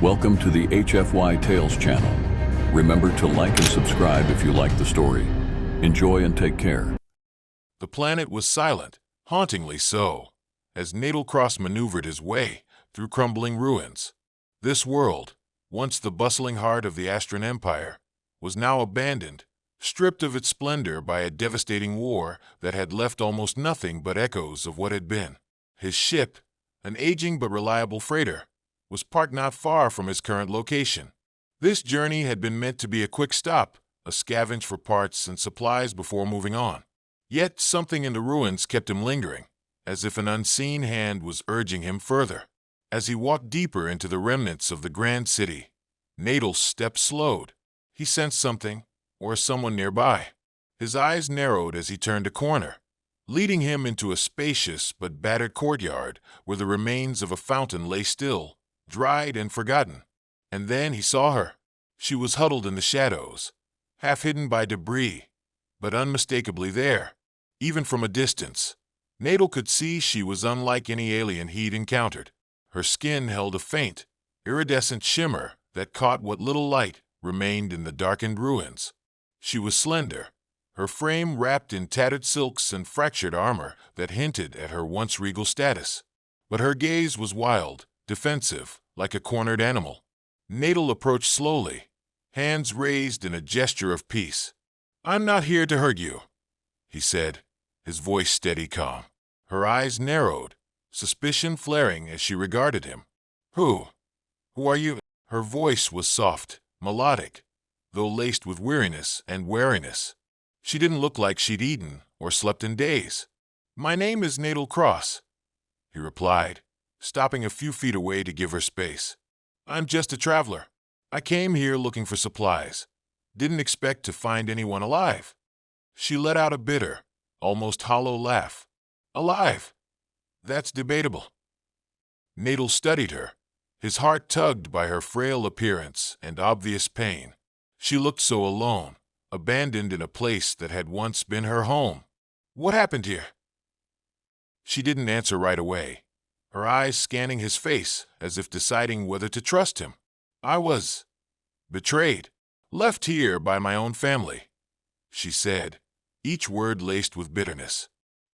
Welcome to the HFY Tales channel. Remember to like and subscribe if you like the story. Enjoy and take care. The planet was silent, hauntingly so, as Natal maneuvered his way through crumbling ruins. This world, once the bustling heart of the Astran Empire, was now abandoned, stripped of its splendor by a devastating war that had left almost nothing but echoes of what had been. His ship, an aging but reliable freighter, was parked not far from his current location. This journey had been meant to be a quick stop, a scavenge for parts and supplies before moving on. Yet something in the ruins kept him lingering, as if an unseen hand was urging him further. As he walked deeper into the remnants of the grand city, Natal's step slowed. He sensed something, or someone nearby. His eyes narrowed as he turned a corner, leading him into a spacious but battered courtyard where the remains of a fountain lay still, dried and forgotten. And then he saw her. She was huddled in the shadows, half hidden by debris, but unmistakably there. Even from a distance, Natal could see she was unlike any alien he'd encountered. Her skin held a faint, iridescent shimmer that caught what little light remained in the darkened ruins. She was slender, her frame wrapped in tattered silks and fractured armor that hinted at her once regal status. But her gaze was wild, defensive, like a cornered animal. Natal approached slowly, hands raised in a gesture of peace. "I'm not here to hurt you," he said, his voice steady calm. Her eyes narrowed, suspicion flaring as she regarded him. Who are you?" Her voice was soft, melodic, though laced with weariness and wariness. She didn't look like she'd eaten or slept in days. "My name is Natal Cross," he replied, stopping a few feet away to give her space. "I'm just a traveler. I came here looking for supplies. Didn't expect to find anyone alive." She let out a bitter, almost hollow laugh. "Alive? That's debatable." Natal studied her, his heart tugged by her frail appearance and obvious pain. She looked so alone, abandoned in a place that had once been her home. "What happened here?" She didn't answer right away, her eyes scanning his face as if deciding whether to trust him. "I was betrayed, left here by my own family," she said, each word laced with bitterness.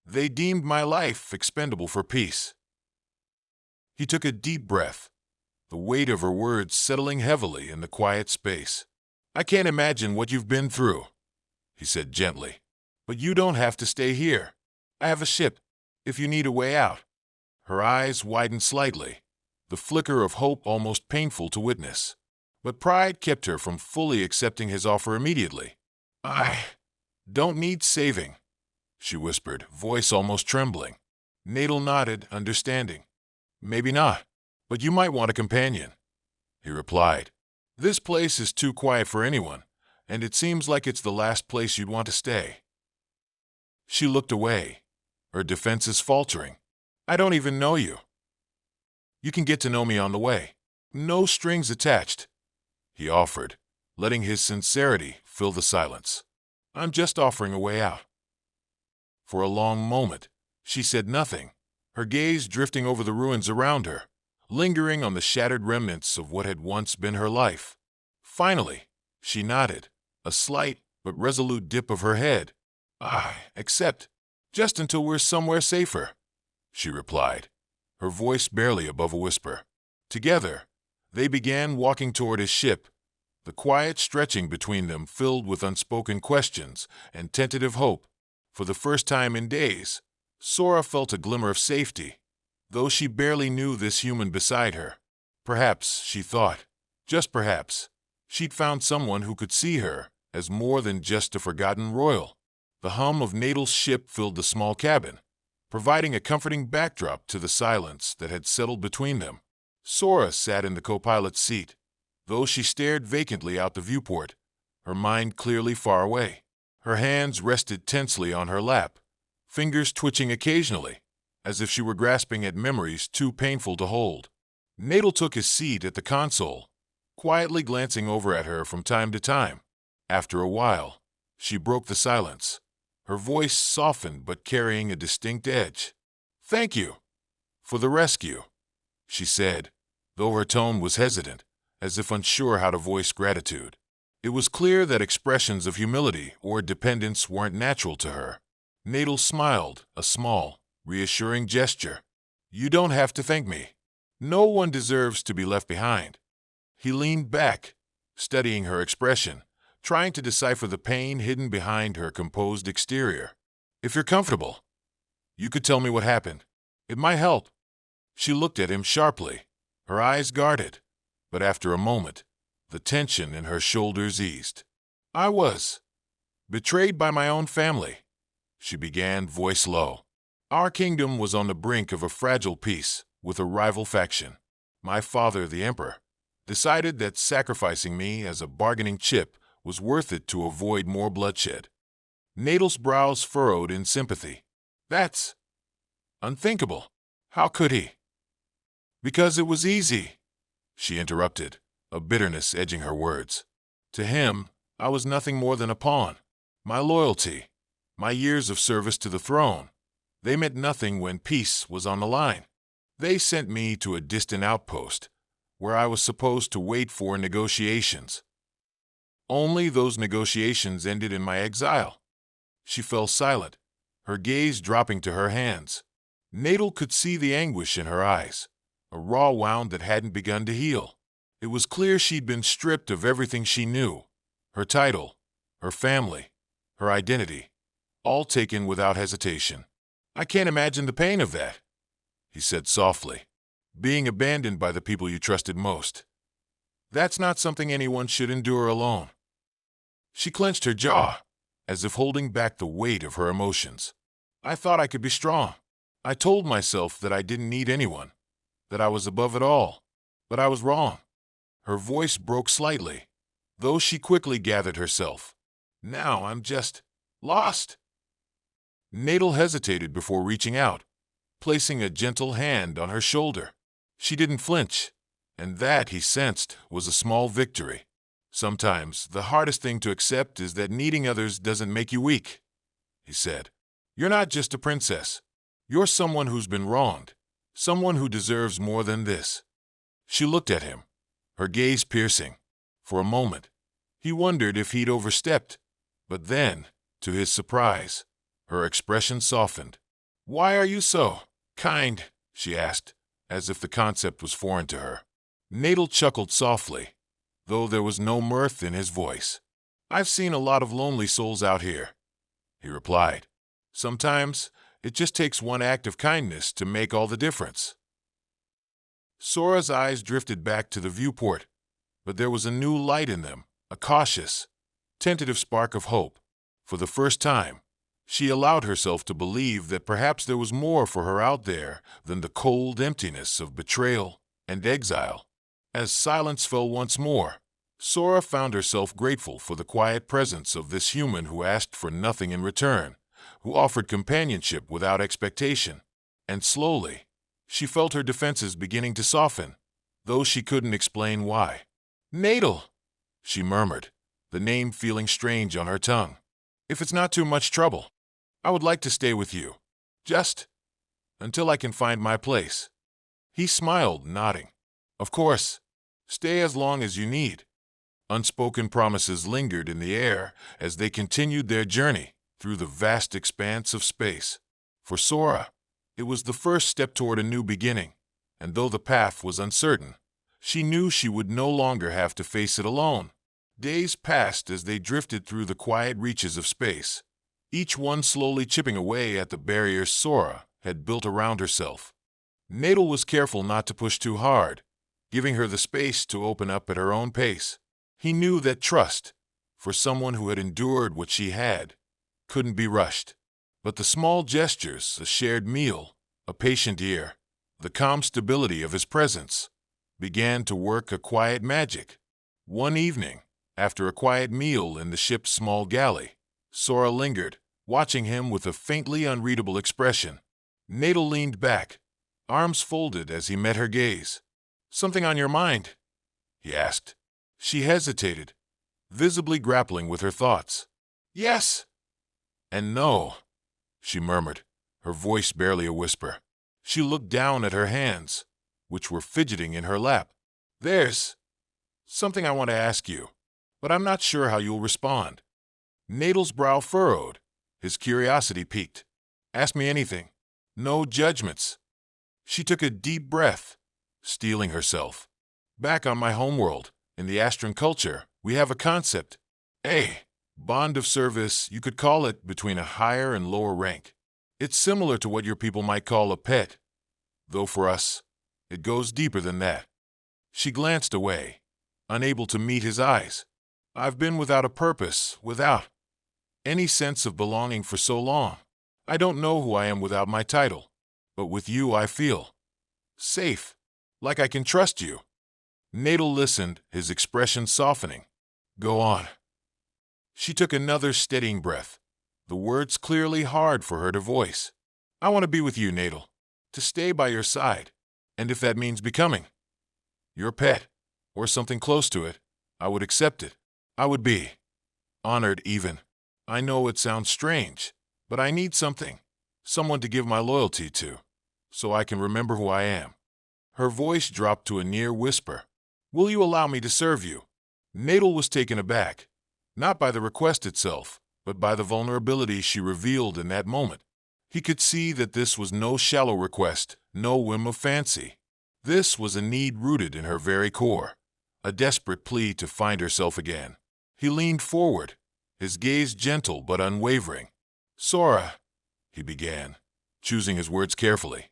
"They deemed my life expendable for peace." He took a deep breath, the weight of her words settling heavily in the quiet space. "I can't imagine what you've been through," he said gently. "But you don't have to stay here. I have a ship, if you need a way out." Her eyes widened slightly, the flicker of hope almost painful to witness. But pride kept her from fully accepting his offer immediately. "I don't need saving," she whispered, voice almost trembling. Natal nodded, understanding. "Maybe not, but you might want a companion," he replied. "This place is too quiet for anyone, and it seems like it's the last place you'd want to stay." She looked away, her defenses faltering. "I don't even know you." "You can get to know me on the way. No strings attached," he offered, letting his sincerity fill the silence. "I'm just offering a way out." For a long moment, she said nothing, her gaze drifting over the ruins around her, lingering on the shattered remnants of what had once been her life. Finally, she nodded, a slight but resolute dip of her head. "I accept, just until we're somewhere safer," she replied, her voice barely above a whisper. Together, they began walking toward his ship, the quiet stretching between them filled with unspoken questions and tentative hope. For the first time in days, Sora felt a glimmer of safety, though she barely knew this human beside her. Perhaps, she thought, just perhaps, she'd found someone who could see her as more than just a forgotten royal. The hum of Natal's ship filled the small cabin, providing a comforting backdrop to the silence that had settled between them. Sora sat in the co-pilot's seat, though she stared vacantly out the viewport, her mind clearly far away. Her hands rested tensely on her lap, fingers twitching occasionally, as if she were grasping at memories too painful to hold. Natal took his seat at the console, quietly glancing over at her from time to time. After a while, she broke the silence, her voice softened but carrying a distinct edge. "Thank you for the rescue," she said, though her tone was hesitant, as if unsure how to voice gratitude. It was clear that expressions of humility or dependence weren't natural to her. Nadal smiled, a small, reassuring gesture. "You don't have to thank me. No one deserves to be left behind." He leaned back, studying her expression, trying to decipher the pain hidden behind her composed exterior. "If you're comfortable, you could tell me what happened. It might help." She looked at him sharply, her eyes guarded, but after a moment, the tension in her shoulders eased. "I was betrayed by my own family," she began, voice low. "Our kingdom was on the brink of a fragile peace with a rival faction. My father, the emperor, decided that sacrificing me as a bargaining chip was worth it to avoid more bloodshed." Nadal's brows furrowed in sympathy. "That's unthinkable. How could he?" "Because it was easy," she interrupted, a bitterness edging her words. "To him, I was nothing more than a pawn. My loyalty, my years of service to the throne, they meant nothing when peace was on the line. They sent me to a distant outpost, where I was supposed to wait for negotiations. Only those negotiations ended in my exile." She fell silent, her gaze dropping to her hands. Nadal could see the anguish in her eyes, a raw wound that hadn't begun to heal. It was clear she'd been stripped of everything she knew, her title, her family, her identity, all taken without hesitation. "I can't imagine the pain of that," he said softly. "Being abandoned by the people you trusted most. That's not something anyone should endure alone." She clenched her jaw, as if holding back the weight of her emotions. "I thought I could be strong. I told myself that I didn't need anyone, that I was above it all. But I was wrong." Her voice broke slightly, though she quickly gathered herself. "Now I'm just lost." Nadal hesitated before reaching out, placing a gentle hand on her shoulder. She didn't flinch, and that, he sensed, was a small victory. "Sometimes the hardest thing to accept is that needing others doesn't make you weak," he said. "You're not just a princess. You're someone who's been wronged, someone who deserves more than this." She looked at him, her gaze piercing. For a moment, he wondered if he'd overstepped, but then, to his surprise, her expression softened. "Why are you so kind?" she asked, as if the concept was foreign to her. Nadal chuckled softly, though there was no mirth in his voice. "I've seen a lot of lonely souls out here," he replied. "Sometimes it just takes one act of kindness to make all the difference." Sora's eyes drifted back to the viewport, but there was a new light in them, a cautious, tentative spark of hope. For the first time, she allowed herself to believe that perhaps there was more for her out there than the cold emptiness of betrayal and exile. As silence fell once more, Sora found herself grateful for the quiet presence of this human who asked for nothing in return, who offered companionship without expectation. And slowly, she felt her defenses beginning to soften, though she couldn't explain why. "Nadal," she murmured, the name feeling strange on her tongue. "If it's not too much trouble, I would like to stay with you, just until I can find my place." He smiled, nodding. "Of course, stay as long as you need." Unspoken promises lingered in the air as they continued their journey through the vast expanse of space. For Sora, it was the first step toward a new beginning, and though the path was uncertain, she knew she would no longer have to face it alone. Days passed as they drifted through the quiet reaches of space, each one slowly chipping away at the barriers Sora had built around herself. Nadal was careful not to push too hard, giving her the space to open up at her own pace. He knew that trust, for someone who had endured what she had, couldn't be rushed. But the small gestures, a shared meal, a patient ear, the calm stability of his presence, began to work a quiet magic. One evening, after a quiet meal in the ship's small galley, Sora lingered, watching him with a faintly unreadable expression. Nadal leaned back, arms folded as he met her gaze. "Something on your mind?" he asked. She hesitated, visibly grappling with her thoughts. "Yes and no," she murmured, her voice barely a whisper. She looked down at her hands, which were fidgeting in her lap. "There's something I want to ask you, but I'm not sure how you'll respond." Natal's brow furrowed, his curiosity piqued. "Ask me anything. No judgments." She took a deep breath, steeling herself. "Back on my homeworld, in the Astran culture, we have a concept. A bond of service, you could call it, between a higher and lower rank. It's similar to what your people might call a pet, though for us, it goes deeper than that." She glanced away, unable to meet his eyes. "I've been without a purpose, without any sense of belonging for so long. I don't know who I am without my title, but with you I feel safe, like I can trust you." Natal listened, his expression softening. "Go on." She took another steadying breath, the words clearly hard for her to voice. "I want to be with you, Natal, to stay by your side, and if that means becoming your pet, or something close to it, I would accept it. I would be honored even. I know it sounds strange, but I need someone to give my loyalty to, so I can remember who I am." Her voice dropped to a near whisper. "Will you allow me to serve you?" Natal was taken aback, not by the request itself, but by the vulnerability she revealed in that moment. He could see that this was no shallow request, no whim of fancy. This was a need rooted in her very core, a desperate plea to find herself again. He leaned forward, his gaze gentle but unwavering. "Sora," he began, choosing his words carefully,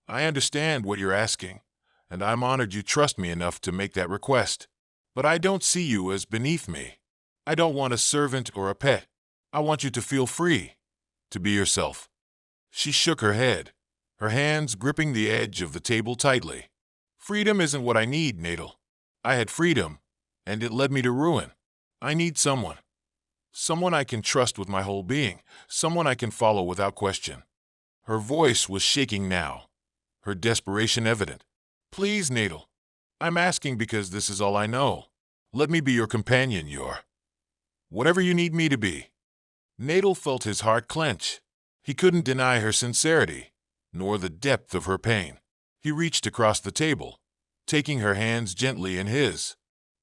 "I understand what you're asking, and I'm honored you trust me enough to make that request. But I don't see you as beneath me. I don't want a servant or a pet. I want you to feel free, to be yourself." She shook her head, her hands gripping the edge of the table tightly. "Freedom isn't what I need, Natal. I had freedom, and it led me to ruin. I need someone I can trust with my whole being, someone I can follow without question." Her voice was shaking now, her desperation evident. "Please, Natal, I'm asking because this is all I know. Let me be your companion, whatever you need me to be." Natal felt his heart clench. He couldn't deny her sincerity, nor the depth of her pain. He reached across the table, taking her hands gently in his.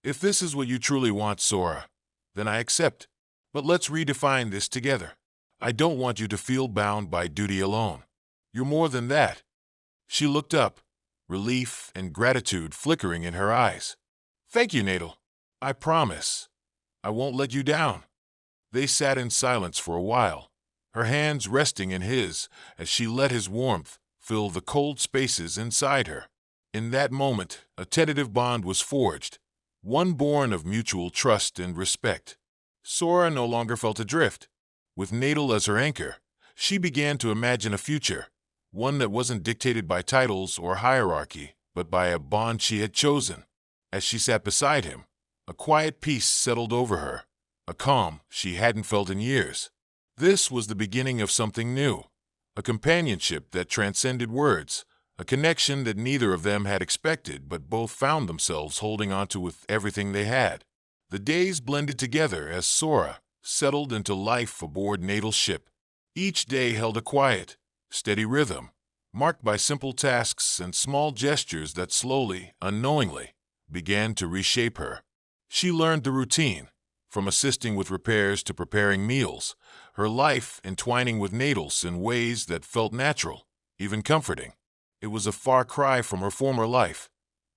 "If this is what you truly want, Sora, then I accept. But let's redefine this together. I don't want you to feel bound by duty alone. You're more than that." She looked up, relief and gratitude flickering in her eyes. "Thank you, Natal. I promise I won't let you down." They sat in silence for a while, her hands resting in his as she let his warmth fill the cold spaces inside her. In that moment, a tentative bond was forged, one born of mutual trust and respect. Sora no longer felt adrift. With Natal as her anchor, she began to imagine a future, one that wasn't dictated by titles or hierarchy, but by a bond she had chosen. As she sat beside him, a quiet peace settled over her, a calm she hadn't felt in years. This was the beginning of something new, a companionship that transcended words, a connection that neither of them had expected but both found themselves holding onto with everything they had. The days blended together as Sora settled into life aboard Natal's ship. Each day held a quiet, steady rhythm, marked by simple tasks and small gestures that slowly, unknowingly, began to reshape her. She learned the routine, from assisting with repairs to preparing meals, her life entwining with Natal's in ways that felt natural, even comforting. It was a far cry from her former life,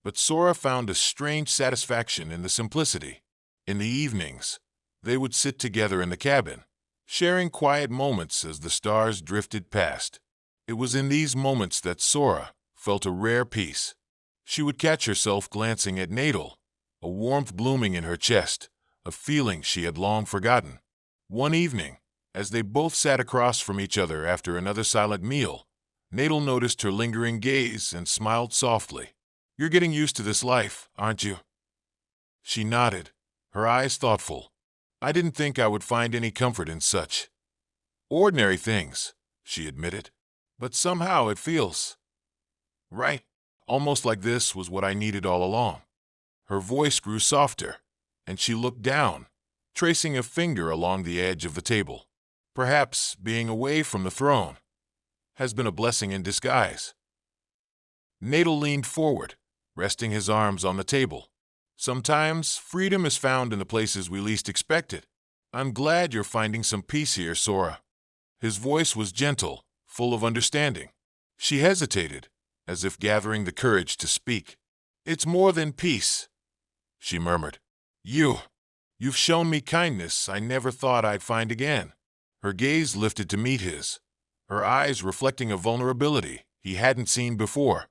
but Sora found a strange satisfaction in the simplicity. In the evenings, they would sit together in the cabin, sharing quiet moments as the stars drifted past. It was in these moments that Sora felt a rare peace. She would catch herself glancing at Natal, a warmth blooming in her chest, a feeling she had long forgotten. One evening, as they both sat across from each other after another silent meal, Natal noticed her lingering gaze and smiled softly. "You're getting used to this life, aren't you?" She nodded, her eyes thoughtful. "I didn't think I would find any comfort in such ordinary things," she admitted. "But somehow it feels right, almost like this was what I needed all along." Her voice grew softer, and she looked down, tracing a finger along the edge of the table. "Perhaps being away from the throne has been a blessing in disguise." Natal leaned forward, resting his arms on the table. Sometimes freedom is found in the places we least expect it. I'm glad you're finding some peace here, Sora. His voice was gentle, full of understanding. She hesitated, as if gathering the courage to speak. It's more than peace, she murmured. You've shown me kindness I never thought I'd find again. Her gaze lifted to meet his, her eyes reflecting a vulnerability he hadn't seen before.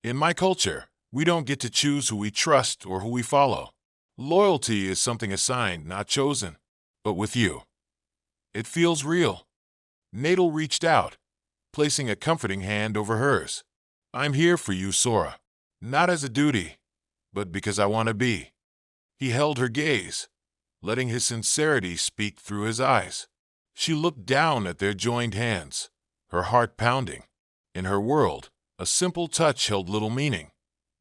In my culture, we don't get to choose who we trust or who we follow. Loyalty is something assigned, not chosen. But with you, it feels real. Natal reached out, placing a comforting hand over hers. I'm here for you, Sora. Not as a duty, but because I want to be. He held her gaze, letting his sincerity speak through his eyes. She looked down at their joined hands, her heart pounding. In her world, a simple touch held little meaning.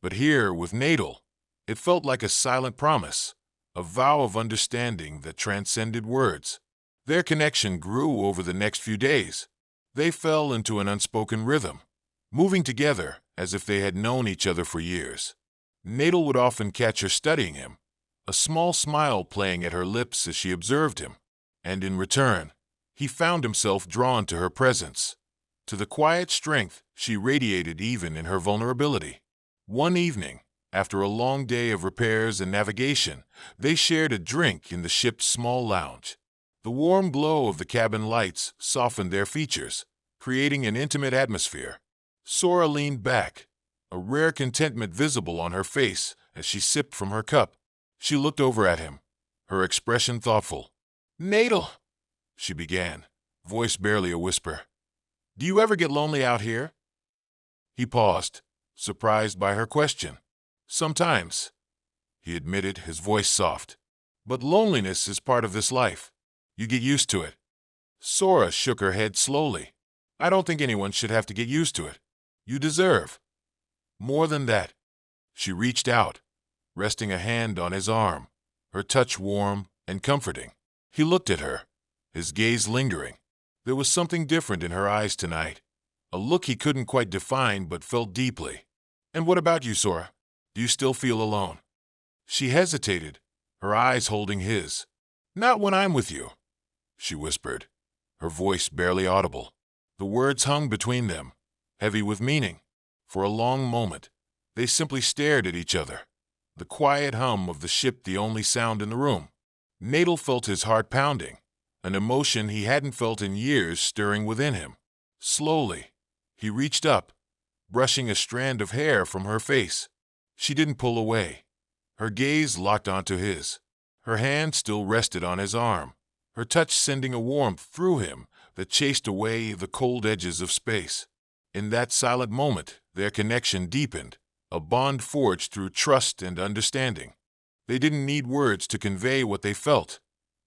But here, with Natal, it felt like a silent promise, a vow of understanding that transcended words. Their connection grew over the next few days. They fell into an unspoken rhythm, moving together as if they had known each other for years. Natal would often catch her studying him, a small smile playing at her lips as she observed him, and in return, he found himself drawn to her presence, to the quiet strength she radiated even in her vulnerability. One evening, after a long day of repairs and navigation, they shared a drink in the ship's small lounge. The warm glow of the cabin lights softened their features, creating an intimate atmosphere. Sora leaned back, a rare contentment visible on her face as she sipped from her cup. She looked over at him, her expression thoughtful. Natal, she began, voice barely a whisper. Do you ever get lonely out here? He paused, surprised by her question. Sometimes, he admitted, his voice soft. But loneliness is part of this life. You get used to it. Sora shook her head slowly. I don't think anyone should have to get used to it. You deserve more than that. She reached out, resting a hand on his arm, her touch warm and comforting. He looked at her, his gaze lingering. There was something different in her eyes tonight, a look he couldn't quite define but felt deeply. And what about you, Sora? Do you still feel alone? She hesitated, her eyes holding his. Not when I'm with you, she whispered, her voice barely audible. The words hung between them, heavy with meaning. For a long moment, they simply stared at each other, the quiet hum of the ship the only sound in the room. Natal felt his heart pounding, an emotion he hadn't felt in years stirring within him. Slowly, he reached up, brushing a strand of hair from her face. She didn't pull away. Her gaze locked onto his. Her hand still rested on his arm, her touch sending a warmth through him that chased away the cold edges of space. In that silent moment, their connection deepened, a bond forged through trust and understanding. They didn't need words to convey what they felt.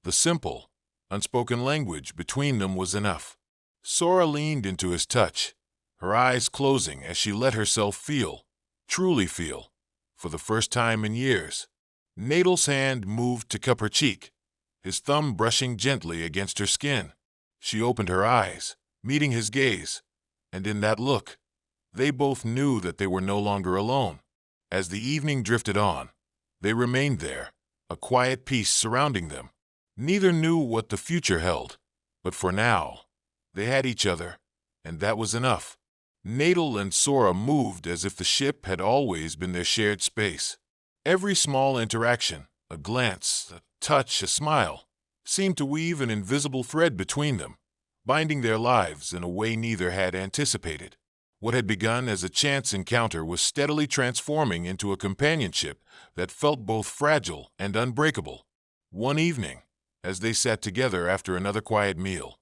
The simple, unspoken language between them was enough. Sora leaned into his touch, her eyes closing as she let herself feel, truly feel, for the first time in years. Natal's hand moved to cup her cheek, his thumb brushing gently against her skin. She opened her eyes, meeting his gaze, and in that look, they both knew that they were no longer alone. As the evening drifted on, they remained there, a quiet peace surrounding them. Neither knew what the future held, but for now, they had each other, and that was enough. Natal and Sora moved as if the ship had always been their shared space. Every small interaction, a glance, a touch, a smile, seemed to weave an invisible thread between them, binding their lives in a way neither had anticipated. What had begun as a chance encounter was steadily transforming into a companionship that felt both fragile and unbreakable. One evening, as they sat together after another quiet meal,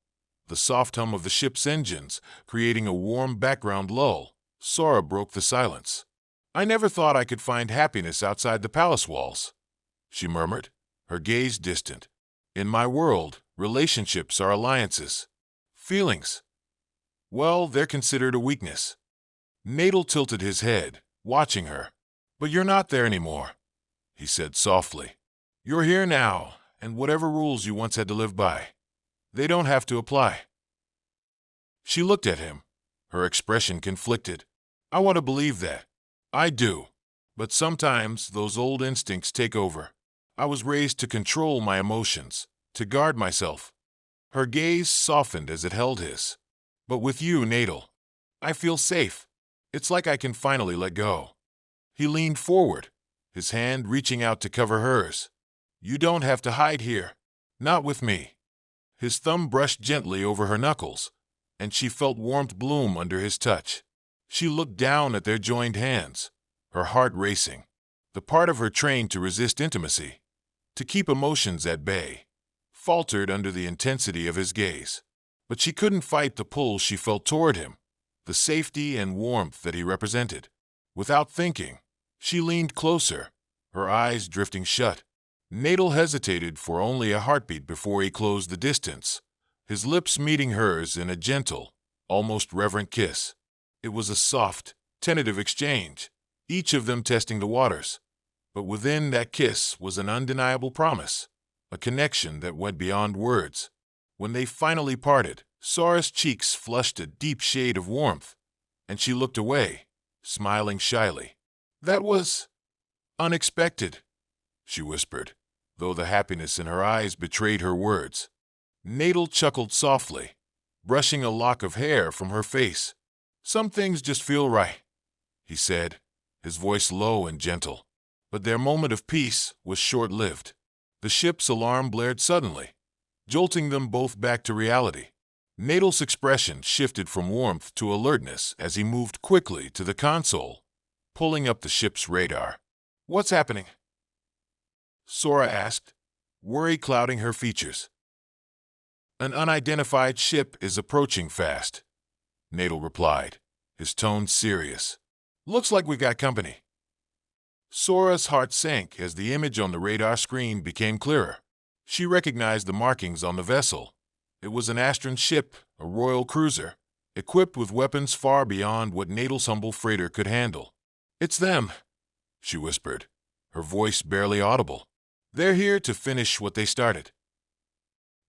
the soft hum of the ship's engines creating a warm background lull, Sora broke the silence. I never thought I could find happiness outside the palace walls, she murmured, her gaze distant. In my world, relationships are alliances. Feelings, well, they're considered a weakness. Natal tilted his head, watching her. But you're not there anymore, he said softly. You're here now, and whatever rules you once had to live by, they don't have to apply. She looked at him, her expression conflicted. I want to believe that. I do. But sometimes those old instincts take over. I was raised to control my emotions, to guard myself. Her gaze softened as it held his. But with you, Nadal, I feel safe. It's like I can finally let go. He leaned forward, his hand reaching out to cover hers. You don't have to hide here. Not with me. His thumb brushed gently over her knuckles, and she felt warmth bloom under his touch. She looked down at their joined hands, her heart racing. The part of her trained to resist intimacy, to keep emotions at bay, faltered under the intensity of his gaze. But she couldn't fight the pull she felt toward him, the safety and warmth that he represented. Without thinking, she leaned closer, her eyes drifting shut. Nadal hesitated for only a heartbeat before he closed the distance, his lips meeting hers in a gentle, almost reverent kiss. It was a soft, tentative exchange, each of them testing the waters. But within that kiss was an undeniable promise, a connection that went beyond words. When they finally parted, Sora's cheeks flushed a deep shade of warmth, and she looked away, smiling shyly. That was unexpected, she whispered, though the happiness in her eyes betrayed her words. Nadal chuckled softly, brushing a lock of hair from her face. Some things just feel right, he said, his voice low and gentle. But their moment of peace was short-lived. The ship's alarm blared suddenly, jolting them both back to reality. Nadal's expression shifted from warmth to alertness as he moved quickly to the console, pulling up the ship's radar. What's happening? Sora asked, worry clouding her features. An unidentified ship is approaching fast, Nadal replied, his tone serious. Looks like we've got company. Sora's heart sank as the image on the radar screen became clearer. She recognized the markings on the vessel. It was an Astran ship, a royal cruiser, equipped with weapons far beyond what Nadal's humble freighter could handle. It's them, she whispered, her voice barely audible. They're here to finish what they started.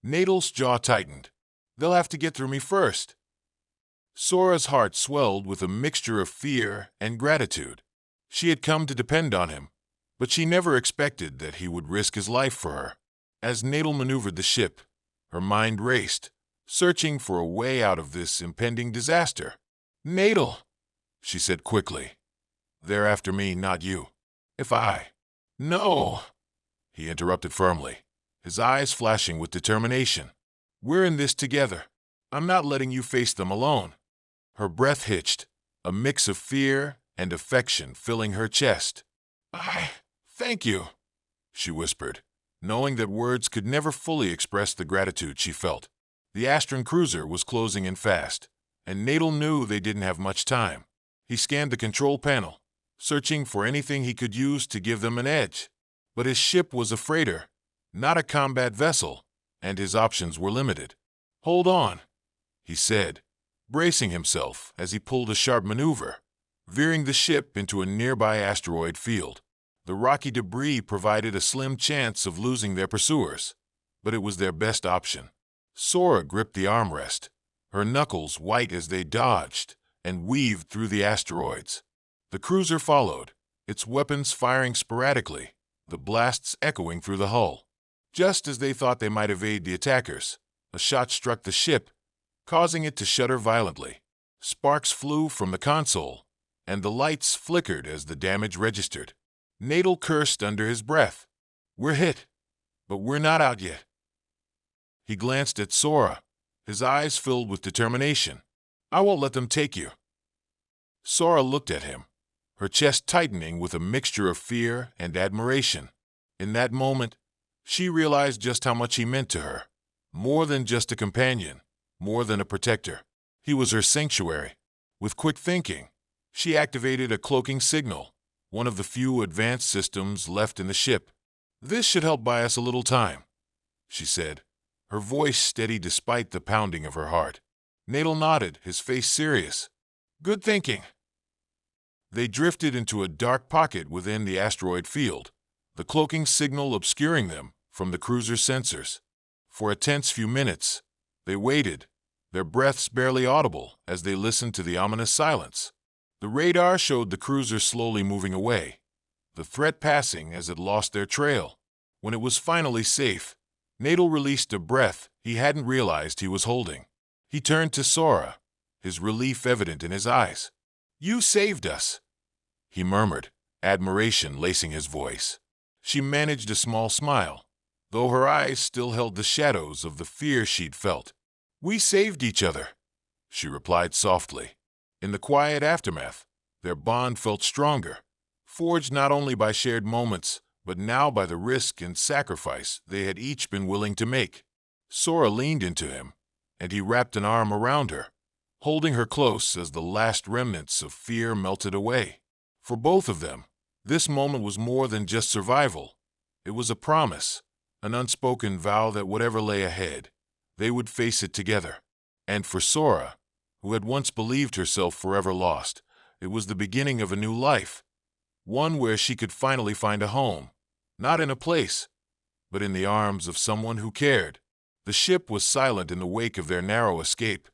Nadal's jaw tightened. They'll have to get through me first. Sora's heart swelled with a mixture of fear and gratitude. She had come to depend on him, but she never expected that he would risk his life for her. As Nadal maneuvered the ship, her mind raced, searching for a way out of this impending disaster. Nadal, she said quickly. They're after me, not you. If I... No, he interrupted firmly, his eyes flashing with determination. We're in this together. I'm not letting you face them alone. Her breath hitched, a mix of fear and affection filling her chest. Thank you, she whispered, knowing that words could never fully express the gratitude she felt. The Astran cruiser was closing in fast, and Nadal knew they didn't have much time. He scanned the control panel, searching for anything he could use to give them an edge. But his ship was a freighter, not a combat vessel, and his options were limited. Hold on, he said, bracing himself as he pulled a sharp maneuver, veering the ship into a nearby asteroid field. The rocky debris provided a slim chance of losing their pursuers, but it was their best option. Sora gripped the armrest, her knuckles white as they dodged and weaved through the asteroids. The cruiser followed, its weapons firing sporadically, the blasts echoing through the hull. Just as they thought they might evade the attackers, a shot struck the ship, causing it to shudder violently. Sparks flew from the console, and the lights flickered as the damage registered. Nadal cursed under his breath. We're hit, but we're not out yet. He glanced at Sora, his eyes filled with determination. I won't let them take you. Sora looked at him, her chest tightening with a mixture of fear and admiration. In that moment, she realized just how much he meant to her. More than just a companion, more than a protector. He was her sanctuary. With quick thinking, she activated a cloaking signal, one of the few advanced systems left in the ship. This should help buy us a little time, she said, her voice steady despite the pounding of her heart. Nadal nodded, his face serious. Good thinking. They drifted into a dark pocket within the asteroid field, the cloaking signal obscuring them from the cruiser's sensors. For a tense few minutes, they waited, their breaths barely audible as they listened to the ominous silence. The radar showed the cruiser slowly moving away, the threat passing as it lost their trail. When it was finally safe, Nadal released a breath he hadn't realized he was holding. He turned to Sora, his relief evident in his eyes. "You saved us," he murmured, admiration lacing his voice. She managed a small smile, though her eyes still held the shadows of the fear she'd felt. "We saved each other," she replied softly. In the quiet aftermath, their bond felt stronger, forged not only by shared moments, but now by the risk and sacrifice they had each been willing to make. Sora leaned into him, and he wrapped an arm around her, holding her close as the last remnants of fear melted away. For both of them, this moment was more than just survival. It was a promise, an unspoken vow that whatever lay ahead, they would face it together. And for Sora, who had once believed herself forever lost, it was the beginning of a new life, one where she could finally find a home, not in a place, but in the arms of someone who cared. The ship was silent in the wake of their narrow escape,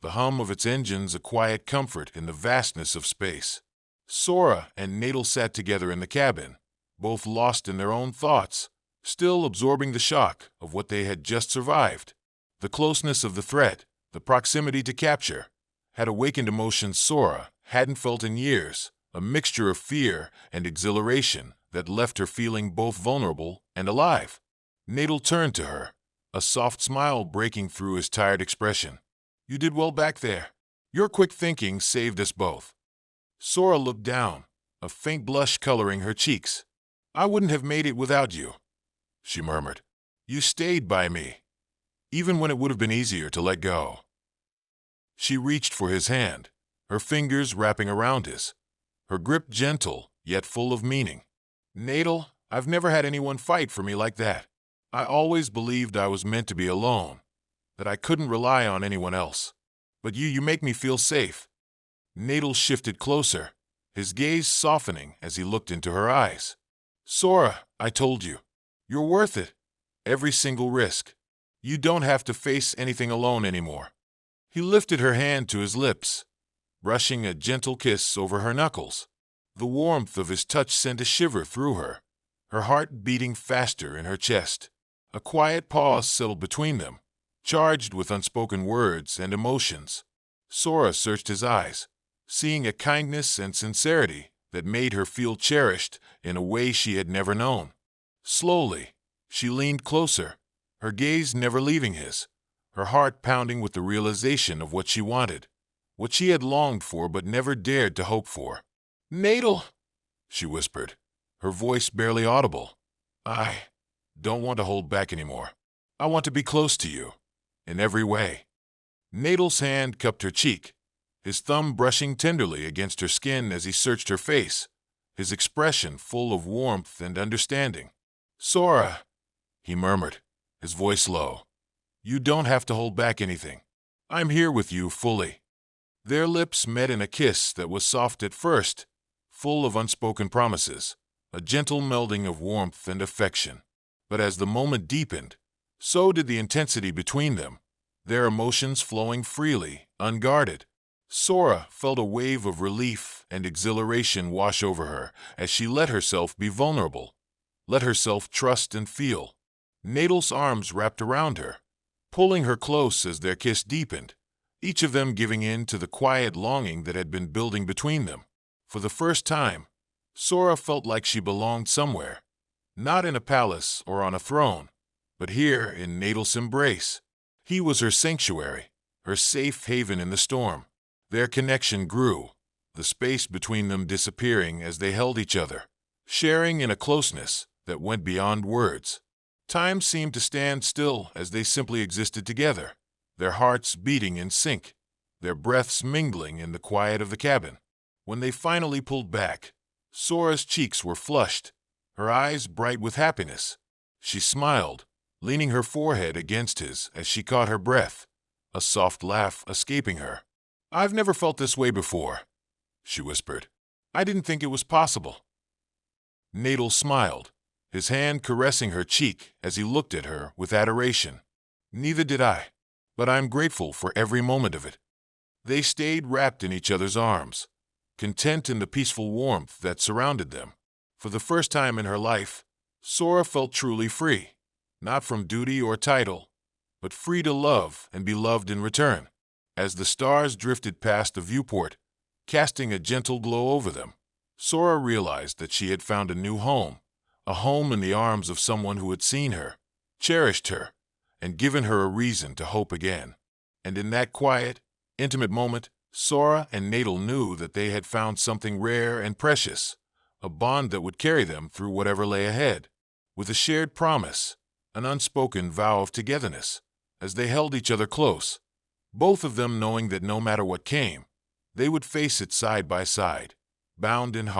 the hum of its engines a quiet comfort in the vastness of space. Sora and Nadal sat together in the cabin, both lost in their own thoughts, still absorbing the shock of what they had just survived. The closeness of the threat, the proximity to capture, had awakened emotions Sora hadn't felt in years, a mixture of fear and exhilaration that left her feeling both vulnerable and alive. Nadal turned to her, a soft smile breaking through his tired expression. "You did well back there. Your quick thinking saved us both." Sora looked down, a faint blush coloring her cheeks. "I wouldn't have made it without you," she murmured. "You stayed by me, even when it would have been easier to let go." She reached for his hand, her fingers wrapping around his, her grip gentle yet full of meaning. "Nadal, I've never had anyone fight for me like that. I always believed I was meant to be alone, that I couldn't rely on anyone else. But you make me feel safe." Nadal shifted closer, his gaze softening as he looked into her eyes. "Sora, I told you, you're worth it. Every single risk. You don't have to face anything alone anymore." He lifted her hand to his lips, brushing a gentle kiss over her knuckles. The warmth of his touch sent a shiver through her, her heart beating faster in her chest. A quiet pause settled between them, charged with unspoken words and emotions. Sora searched his eyes, seeing a kindness and sincerity that made her feel cherished in a way she had never known. Slowly, she leaned closer, her gaze never leaving his, her heart pounding with the realization of what she wanted, what she had longed for but never dared to hope for. "Nadal," she whispered, her voice barely audible. "I don't want to hold back anymore. I want to be close to you, in every way." Nadal's hand cupped her cheek, his thumb brushing tenderly against her skin as he searched her face, his expression full of warmth and understanding. "Sora," he murmured, his voice low, "you don't have to hold back anything. I'm here with you fully." Their lips met in a kiss that was soft at first, full of unspoken promises, a gentle melding of warmth and affection. But as the moment deepened, so did the intensity between them, their emotions flowing freely, unguarded. Sora felt a wave of relief and exhilaration wash over her as she let herself be vulnerable, let herself trust and feel. Nadal's arms wrapped around her, pulling her close as their kiss deepened, each of them giving in to the quiet longing that had been building between them. For the first time, Sora felt like she belonged somewhere, not in a palace or on a throne, but here in Nadal's embrace. He was her sanctuary, her safe haven in the storm. Their connection grew, the space between them disappearing as they held each other, sharing in a closeness that went beyond words. Time seemed to stand still as they simply existed together, their hearts beating in sync, their breaths mingling in the quiet of the cabin. When they finally pulled back, Sora's cheeks were flushed, her eyes bright with happiness. She smiled, leaning her forehead against his as she caught her breath, a soft laugh escaping her. "I've never felt this way before," she whispered. "I didn't think it was possible." Nadal smiled, his hand caressing her cheek as he looked at her with adoration. "Neither did I, but I'm grateful for every moment of it." They stayed wrapped in each other's arms, content in the peaceful warmth that surrounded them. For the first time in her life, Sora felt truly free, not from duty or title, but free to love and be loved in return. As the stars drifted past the viewport, casting a gentle glow over them, Sora realized that she had found a new home, a home in the arms of someone who had seen her, cherished her, and given her a reason to hope again. And in that quiet, intimate moment, Sora and Natal knew that they had found something rare and precious, a bond that would carry them through whatever lay ahead, with a shared promise, an unspoken vow of togetherness. As they held each other close, both of them knowing that no matter what came, they would face it side by side, bound in heart.